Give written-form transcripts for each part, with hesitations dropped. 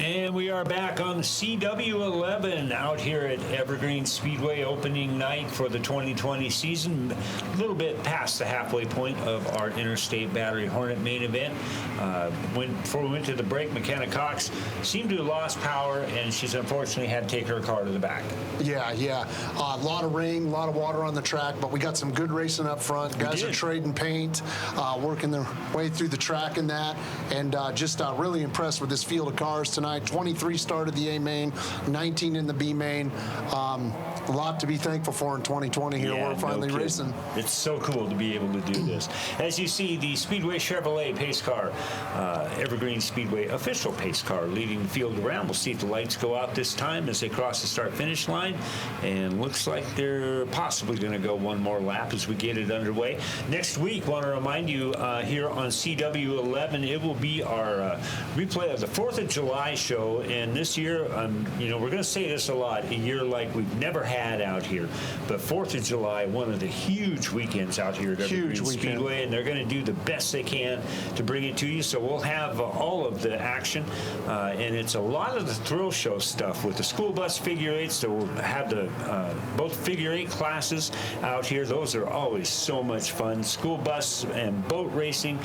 And we are back on the CW11 out here at Evergreen Speedway, opening night for the 2020 season. A little bit past the halfway point of our Interstate Battery Hornet main event. Before we went to the break, McKenna Cox seemed to have lost power, and she's unfortunately had to take her car to the back. Yeah. A lot of rain, a lot of water on the track, but we got some good racing up front. Guys are trading paint, working their way through the track in that, and just really impressed with this field of cars tonight. 23 started the A main, 19 in the B main. A lot to be thankful for in 2020 here. We're finally racing. It's so cool to be able to do this. As you see, the Speedway Chevrolet pace car, Evergreen Speedway official pace car, leading the field around. We'll see if the lights go out this time as they cross the start-finish line. And looks like they're possibly going to go one more lap as we get it underway. Next week, want to remind you here on CW11, it will be our replay of the 4th of July show. And this year, we're going to say this a lot, a year like we've never had out here. But 4th of July, one of the huge weekends out here at Evergreen Speedway, and they're going to do the best they can to bring it to you. So we'll have all of the action, and it's a lot of the thrill show stuff with the school bus figure eights. So we'll have the both figure eight classes out here. Those are always so much fun. School bus and boat racing,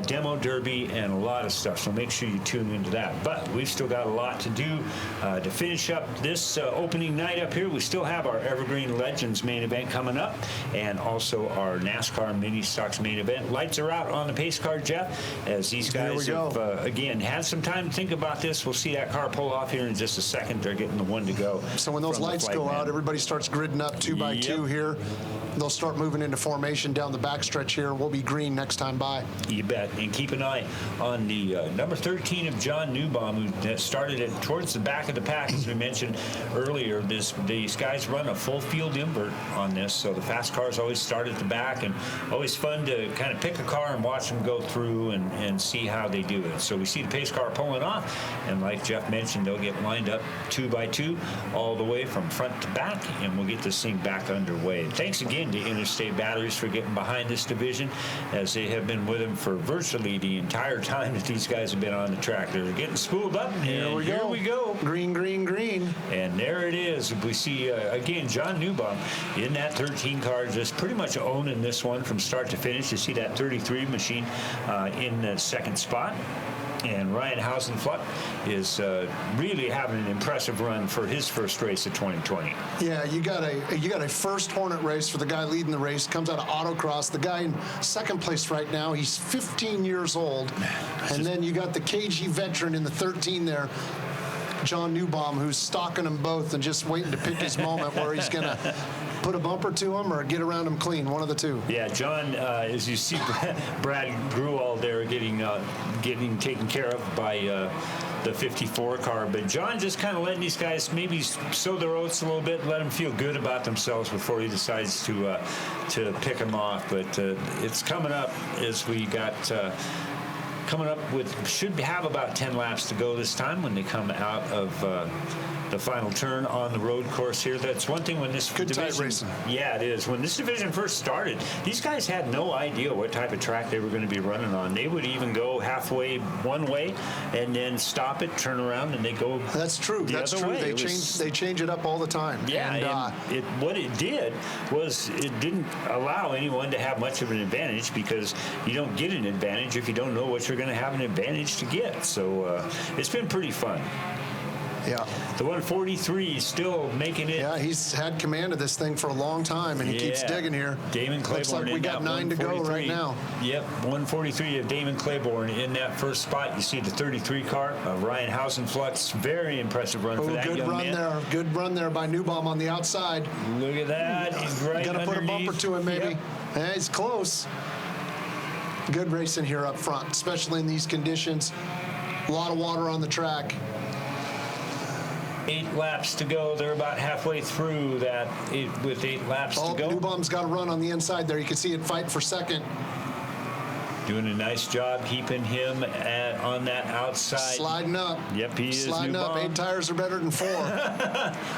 demo derby, and a lot of stuff. So make sure you tune into that. But we've still got a lot to do to finish up this opening night up here. We still have our Evergreen Legends main event coming up, and also our NASCAR Mini Stocks main event. Lights are out on the pace car, Jeff, as these guys have, again, had some time to think about this. We'll see that car pull off here in just a second. They're getting the one to go. So when those lights go out, everybody starts gridding up 2 by 2 here. They'll start moving into formation down the backstretch here, and we'll be green next time by. You bet. And keep an eye on the number 13 of Jon Newbom, who started it towards the back of the pack, as we mentioned earlier. These guys run a full field invert on this, so the fast cars always start at the back, and always fun to kind of pick a car and watch them go through and see how they do it. So we see the pace car pulling off, and like Jeff mentioned, they'll get lined up 2 by 2 all the way from front to back, and we'll get this thing back underway. Thanks again to Interstate Batteries for getting behind this division, as they have been with them for virtually the entire time that these guys have been on the track. They're getting spooled up, and here we go. Green, green, green. And there it is. We see, again, Jon Newbom in that 13 car, just pretty much owning this one from start to finish. You see that 33 machine in the second spot. And Ryan Hausenfluck is really having an impressive run for his first race of 2020. Yeah, you got a first Hornet race for the guy leading the race. Comes out of autocross. The guy in second place right now, he's 15 years old. And then you got the KG veteran in the 13 there, Jon Newbom, who's stalking them both and just waiting to pick his moment where he's going to put a bumper to him or get around him clean, one of the two. Yeah, Jon, as you see, Brad Gruall there getting taken care of by the 54 car. But Jon just kind of letting these guys maybe sow their oats a little bit, let them feel good about themselves before he decides to pick them off. But it's coming up as we got... coming up with, should have about 10 laps to go this time when they come out of the final turn on the road course here. That's one thing when this division, racing. Yeah, it is. When this division first started, these guys had no idea what type of track they were going to be running on. They would even go halfway one way and then stop it, turn around, and they go. That's true. That's true. They change it up all the time. Yeah, and what it did was it didn't allow anyone to have much of an advantage, because you don't get an advantage if you don't know what you're going to have an advantage to get. So it's been pretty fun. Yeah. The 143 is still making it. Yeah, he's had command of this thing for a long time, and he keeps digging here. Damon Claibourn. Looks like we got 9 to go right now. Yep, 143 of Damon Claibourn in that first spot. You see the 33 car, Ryan Hausenfluck. Very impressive run for that young man. Good run there by Newbom on the outside. Look at that. He's right Got to put a bumper to him, maybe. Yep. Yeah, he's close. Good racing here up front, especially in these conditions. A lot of water on the track. 8 laps to go. They're about halfway through that with 8 laps to go. Newbom's got a run on the inside there. You can see it fight for second. doing a nice job keeping him on that outside. Sliding up. Yep, he is. Sliding up. 8 tires are better than 4.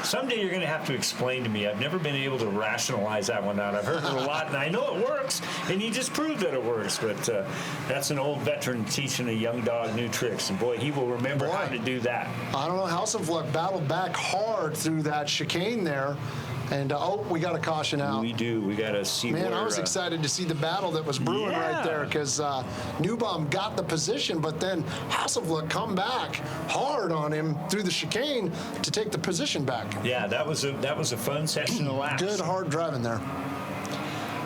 Someday you're going to have to explain to me. I've never been able to rationalize that one out. I've heard it a lot, and I know it works, and you just proved that it works. But that's an old veteran teaching a young dog new tricks, and boy, he will remember how to do that. I don't know. Hasselfluck battled back hard through that chicane there. And, we got a caution out. We do. We got to see Man, where, I was excited to see the battle that was brewing right there because Newbom got the position, but then Hasselfluck come back hard on him through the chicane to take the position back. Yeah, that was a fun session of laps. Good, hard driving there.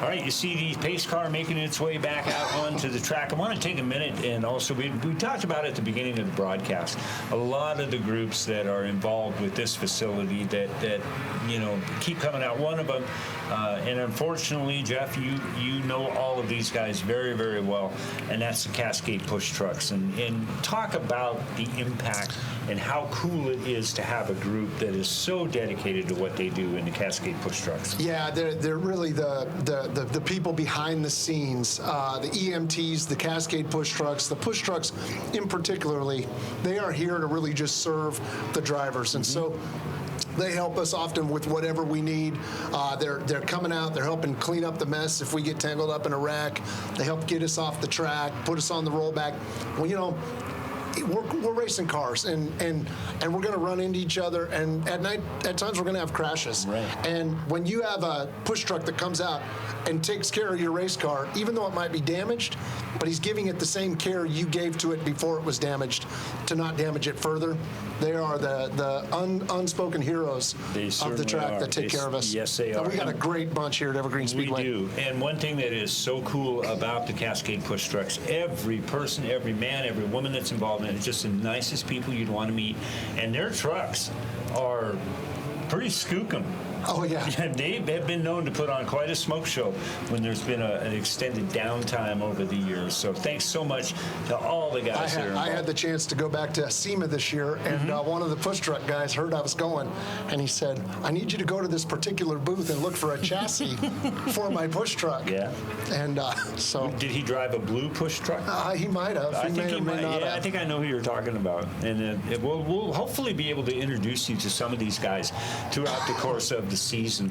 All right, you see the pace car making its way back out onto the track. I want to take a minute, and also we talked about at the beginning of the broadcast, a lot of the groups that are involved with this facility that keep coming out. One of them, and unfortunately, Jeff, you know all of these guys very, very well, and that's the Cascade push trucks. And talk about the impact and how cool it is to have a group that is so dedicated to what they do in the Cascade push trucks. Yeah, they're really the people behind the scenes, the EMTs, the Cascade push trucks, the push trucks in particularly, they are here to really just serve the drivers. And so they help us often with whatever we need. They're coming out. They're helping clean up the mess if we get tangled up in a wreck. They help get us off the track, put us on the rollback. Well, we're racing cars, and we're going to run into each other, and at night, at times, we're going to have crashes. Right. And when you have a push truck that comes out and takes care of your race car, even though it might be damaged, but he's giving it the same care you gave to it before it was damaged to not damage it further. They are the unspoken heroes of the track that take care of us. Yes, they are. We got a great bunch here at Evergreen Speedway. We do. And one thing that is so cool about the Cascade push trucks, every person, every man, every woman that's involved in it is just the nicest people you'd want to meet. And their trucks are pretty skookum. Oh, yeah. They have been known to put on quite a smoke show when there's been an extended downtime over the years. So thanks so much to all the guys that are involved. I had the chance to go back to SEMA this year, and one of the push truck guys heard I was going, and he said, I need you to go to this particular booth and look for a chassis for my push truck. Yeah. And so... Did he drive a blue push truck? He might have. I think he might. Not I think I know who you're talking about. And we'll hopefully be able to introduce you to some of these guys throughout the course of the season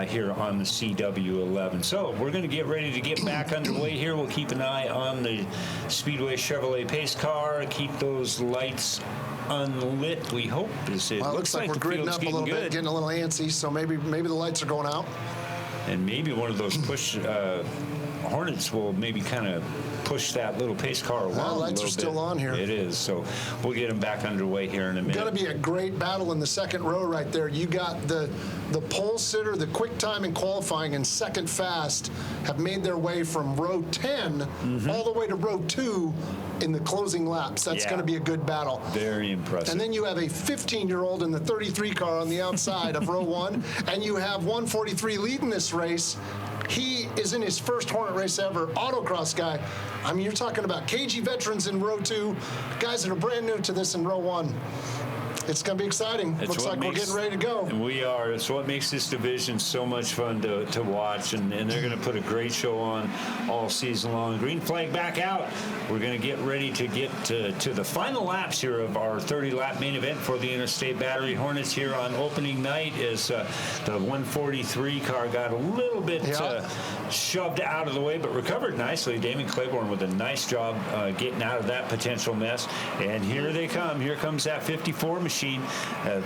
here on the CW11. So we're going to get ready to get back underway here. We'll keep an eye on the Speedway Chevrolet pace car, keep those lights unlit, we hope. It looks like we're gridding up a little bit, getting a little antsy, so maybe the lights are going out. And maybe one of those push Hornets will maybe kind of push that little pace car along. The lights are still on here. It is. So we'll get them back underway here in a minute. Got to be a great battle in the second row right there. You got the pole sitter, the quick time in qualifying, and second fast have made their way from row 10 all the way to row 2 in the closing laps. That's going to be a good battle. Very impressive. And then you have a 15-year-old in the 33 car on the outside of row 1, and you have 143 leading this race. He is in his first Hornet race ever, autocross guy. I mean, you're talking about KG veterans in row 2, guys that are brand new to this in row 1. It's going to be exciting. Looks like we're getting ready to go. We are. It's what makes this division so much fun to watch, and they're going to put a great show on all season long. Green flag back out. We're going to get ready to get to the final laps here of our 30-lap main event for the Interstate Battery Hornets here on opening night as the 143 car got a little bit shoved out of the way, but recovered nicely. Damon Claibourn with a nice job getting out of that potential mess. And here they come. Here comes that 54 machine of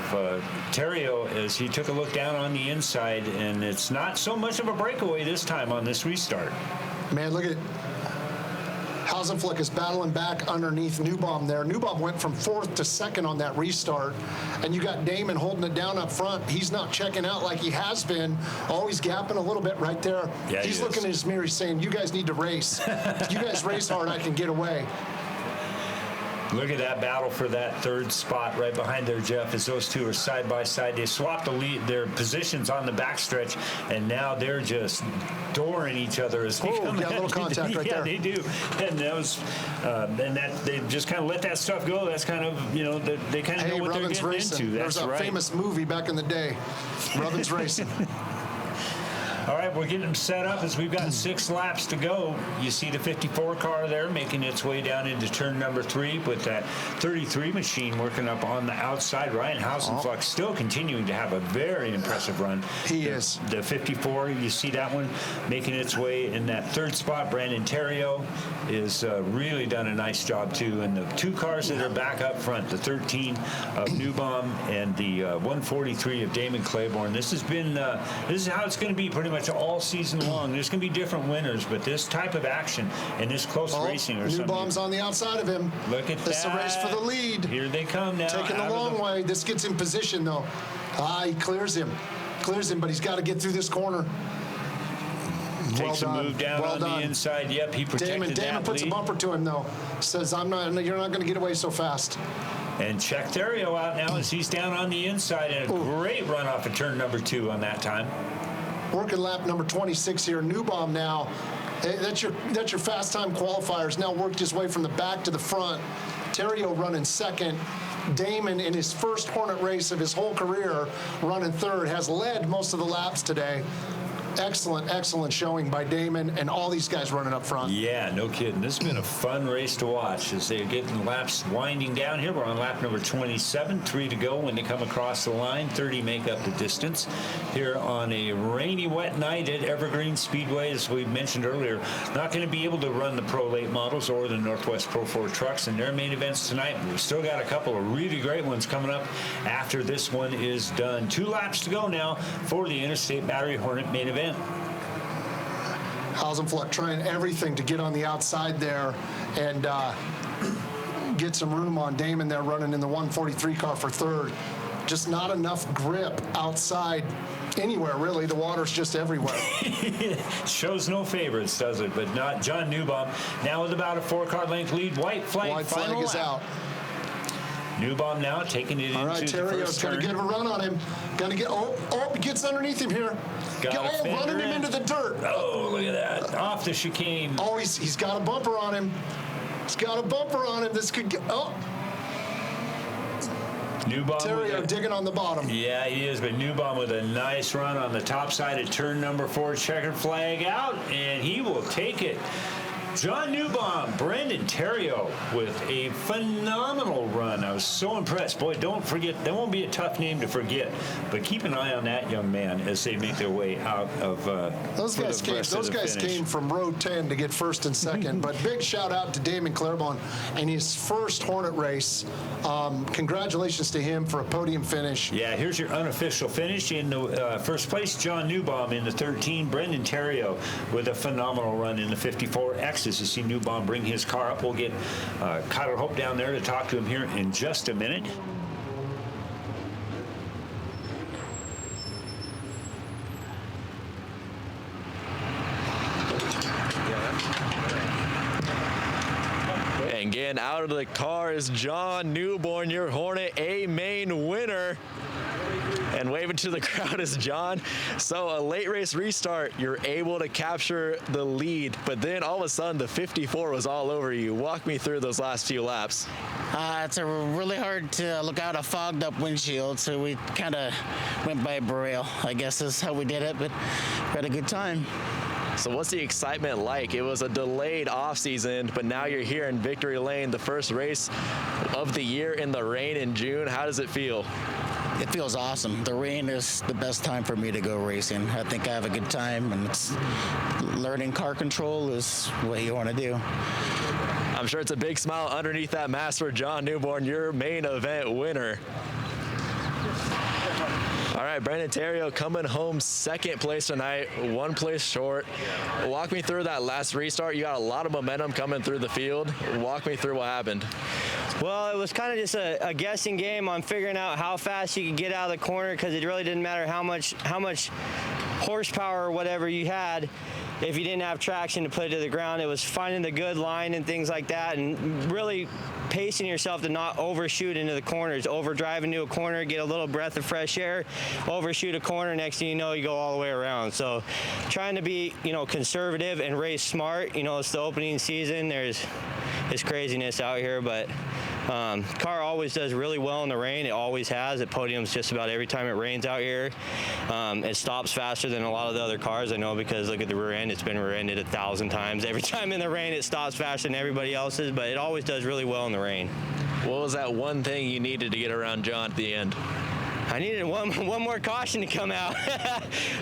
Therriault as he took a look down on the inside, and it's not so much of a breakaway this time on this restart. Man, look at it. Hasselfluck is battling back underneath Newbom there. Newbom went from 4th to 2nd on that restart, and you got Damon holding it down up front. He's not checking out like he has been. Always gapping a little bit right there. Yeah, he's looking in his mirror saying, you guys need to race. You guys race hard, I can get away. Look at that battle for that third spot right behind there, Jeff, as those two are side by side. They swapped their positions on the backstretch, and now they're just dooring each other as they come. Yeah, a little contact right there. Yeah, they do. And that was, they just kind of let that stuff go. That's kind of, they kind of know what they're getting into. That's There's a famous movie back in the day, Rubbin's Racing. All right, we're getting them set up as we've got 6 laps to go. You see the 54 car there making its way down into turn number 3 with that 33 machine working up on the outside. Ryan Hausenfluck still continuing to have a very impressive run. He is. The 54, you see that one making its way in that 3rd spot. Brandon Therriault is really done a nice job too. And the 2 cars that are back up front, the 13 of Newbom and the 143 of Damon Claibourn. This has been, this is how it's going to be pretty much all season long. There's going to be different winners, but this type of action and this close racing or something. Newbom's on the outside of him. Look at that. This is a race for the lead. Here they come now. Taking the long way. This gets in position, though. He clears him. But he's got to get through this corner. Takes a move down on the inside. Yep, he protected that Damon puts lead. a bumper to him, though. Says, you're not going to get away so fast. And check Therriault out now as he's down on the inside, and a great run off of turn number 2 on that time. Working lap number 26 here. Newbom now. That's your fast time qualifiers. Now worked his way from the back to the front. Therriault running 2nd. Damon, in his first Hornet race of his whole career, running 3rd, has led most of the laps today. Excellent showing by Damon and all these guys running up front. Yeah, no kidding. This has been a fun race to watch as they're getting laps winding down here. We're on lap number 27, 3 to go when they come across the line. 30 make up the distance here on a rainy, wet night at Evergreen Speedway. As we mentioned earlier, not going to be able to run the Pro Late models or the Northwest Pro 4 trucks in their main events tonight. We've still got a couple of really great ones coming up after this one is done. 2 laps to go now for the Interstate Battery Hornet main event. Hausenfluck trying everything to get on the outside there and get some room on Damon there running in the 143 car for 3rd. Just not enough grip outside anywhere, really. The water's just everywhere. Shows no favorites, does it? But not Jon Newbom. Now with about a 4-car length lead. White flag is out. Newbom now taking it into the first turn. Therriault's going to get a run on him. Going to get, he gets underneath him here. Running him into the dirt. Oh, look at that. Off the chicane. Oh, he's got a bumper on him. This could get, Newbom. Therriault digging on the bottom. Yeah, he is, but Newbom with a nice run on the top side of turn number 4. Checkered flag out, and he will take it. Jon Newbom, Brandon Therriault with a phenomenal run. I was so impressed. Boy, don't forget, that won't be a tough name to forget, but keep an eye on that young man as they make their way out of those guys came from row 10 to get 1st and 2nd, but big shout out to Damon Claibourn in his first Hornet race. Congratulations to him for a podium finish. Yeah, here's your unofficial finish. In the first place, Jon Newbom in the 13, Brandon Therriault with a phenomenal run in the 54X. As you see Newbom bring his car up, we'll get Kyler Hope down there to talk to him here in just a minute. And getting out of the car is Jon Newbom, your Hornet A main winner. And waving to the crowd is Jon. So a late race restart, you're able to capture the lead, but then all of a sudden the 54 was all over you. Walk me through those last few laps. It's really hard to look out a fogged up windshield, so we kind of went by Braille. I guess is how we did it, but we had a good time. So what's the excitement like? It was a delayed off season, but now you're here in Victory Lane, the first race of the year in the rain in June. How does it feel? It feels awesome. The rain is the best time for me to go racing. I think I have a good time, and it's learning car control is what you want to do. I'm sure it's a big smile underneath that mask for Jon Newbom, your main event winner. All right, Brandon Therriault coming home 2nd place tonight, 1 place short. Walk me through that last restart. You got a lot of momentum coming through the field. Walk me through what happened. Well, it was kind of just a guessing game on figuring out how fast you could get out of the corner, because it really didn't matter how much horsepower or whatever you had. If you didn't have traction to put it to the ground, it was finding the good line and things like that, and really pacing yourself to not overshoot into the corners, overdrive into a corner, get a little breath of fresh air, overshoot a corner, next thing you know, you go all the way around. So trying to be, conservative and race smart. It's the opening season. There's craziness out here, but Car always does really well in the rain. It always has. It podiums just about every time it rains out here. It stops faster than a lot of the other cars, I know, because look at the rear end. It's been rear-ended 1,000 times. Every time in the rain, it stops faster than everybody else's, but it always does really well in the rain. What was that one thing you needed to get around Jon at the end? I needed one more caution to come out.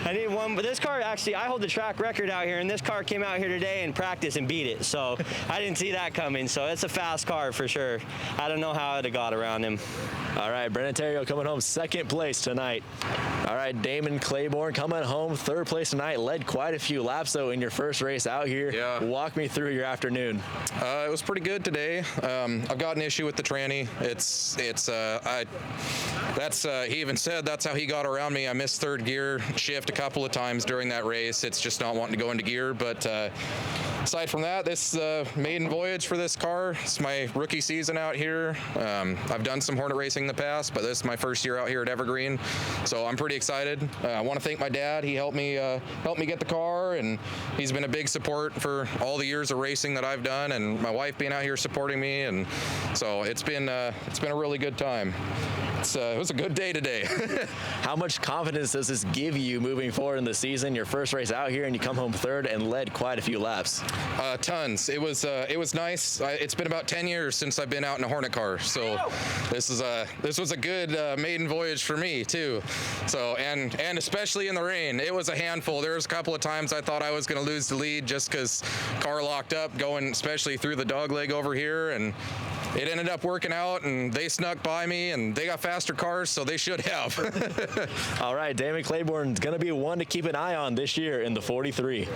I needed one, but this car actually, I hold the track record out here, and this car came out here today in practice and beat it. So I didn't see that coming. So it's a fast car for sure. I don't know how I'd have got around him. All right, Brennan Therriault coming home second place tonight. All right, Damon Claibourn coming home third place tonight. Led quite a few laps though in your first race out here. Yeah. Walk me through your afternoon. It was pretty good today. I've got an issue with the tranny. He even said that's how he got around me. I missed third gear shift a couple of times during that race. It's just not wanting to go into gear. But aside from that, this maiden voyage for this car. It's my rookie season out here. I've done some Hornet racing in the past, but this is my first year out here at Evergreen. So I'm pretty excited. I want to thank my dad. He helped me get the car, and he's been a big support for all the years of racing that I've done, and my wife being out here supporting me. And so it's been a really good time. It was a good day today. How much confidence does this give you moving forward in the season? Your first race out here, and you come home third and led quite a few laps. Tons. It was nice. It's been about 10 years since I've been out in a Hornet car, so this was a good maiden voyage for me too. So and especially in the rain, it was a handful. There was a couple of times I thought I was going to lose the lead just because car locked up going, especially through the dog leg over here, and it ended up working out, and they snuck by me, and they got faster cars, so they should have. All right, Damon Claibourn is going to be one to keep an eye on this year in the 43.